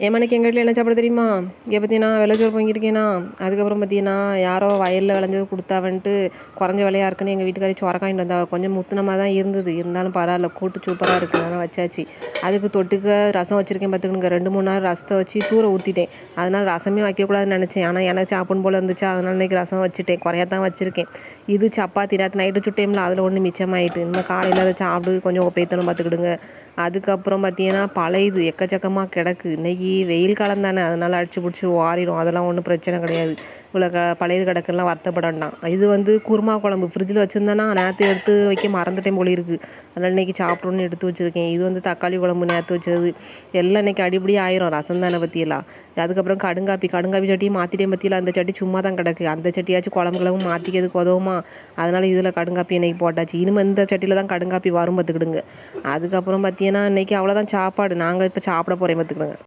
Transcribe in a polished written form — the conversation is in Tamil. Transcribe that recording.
ஏமானைக்கு எங்கள் வீட்டில் என்ன சாப்பிட தெரியுமா? இங்கே பார்த்தீங்கன்னா வெள்ளைச்சோறு பொங்கியிருக்கேனா, அதுக்கப்புறம் பார்த்தீங்கன்னா யாரோ வயலில் விளைஞ்சது கொடுத்தாவன்ட்டு குறைஞ்ச விலையா இருக்குன்னு எங்கள் வீட்டுக்காரி சொரக்காய் வாங்கிட்டு வந்தா. கொஞ்சம் முத்துனமாக தான் இருந்தது, இருந்தாலும் பரவாயில்ல, கூட்டு சூப்பராக இருக்குது, அதனால் வச்சாச்சு. அதுக்கு தொட்டுக்க ரசம் வச்சுருக்கேன் பார்த்துக்கணுங்க. 2-3 நாள் ரசத்தை வச்சு தூர ஊற்றிட்டேன். அதனால் ரசமே வைக்கக்கூடாதுன்னு நினச்சேன், ஆனால் எனக்கு சாப்பிடும் போல் இருந்துச்சா, அதனால் இன்றைக்கி ரசம் வச்சுட்டேன். குறையா தான் வச்சுருக்கேன். இது சப்பாத்தி நேற்று நைட்டு சுட்டேம்ல, அதில் ஒன்று மிச்சமாயிட்டு. இன்னும் காலையில் அதை சாப்பிடு கொஞ்சம் ஒப்பேத்தணும் பார்த்துக்கிடுங்க. அதுக்கப்புறம் பார்த்தீங்கன்னா பழையது எக்கச்சக்கமாக கிடக்கு. இன்றைக்கி வெயில் காலம் தானே, அதனால் அடிச்சு பிடிச்சி வாரிடும், அதெல்லாம் ஒன்றும் பிரச்சனை கிடையாது. இவ்வளோ பழையது கிடக்குலாம் வருத்தப்பட வேண்டாம். இது வந்து குருமா குழம்பு ஃப்ரிட்ஜில் வச்சுருந்தேன்னா நேற்று எடுத்து வைக்க மறந்துட்டேன் போல இருக்குது, அதனால் இன்றைக்கி சாப்பிடணுன்னு எடுத்து வச்சுருக்கேன். இது வந்து தக்காளி குழம்பு நேற்று வச்சது, எல்லாம் இன்றைக்கி அடிப்படி ஆயிரும். ரசம் தானே பற்றியெல்லாம். அதுக்கப்புறம் கடுங்காப்பி சட்டியும் மாற்றிட்டேன் பற்றியெல்லாம். அந்த சட்டி சும்மா தான் கிடக்கு, அந்த சட்டியாச்சும் குழம்பு கிழம்பு மாற்றிக்கிறதுக்கு உதவுமா, அதனால் இதில் கடுங்காப்பி இன்றைக்கி போட்டாச்சு. இனிமேல் இந்த சட்டியில் தான் கடுங்காப்பி வரும் பார்த்துக்கிடுங்க. அதுக்கப்புறம் பார்த்தீங்கன்னா இன்றைக்கி அவ்வளோதான் சாப்பாடு. நாங்கள் இப்போ சாப்பிட போகிறேன் பார்த்துக்கிடுங்க.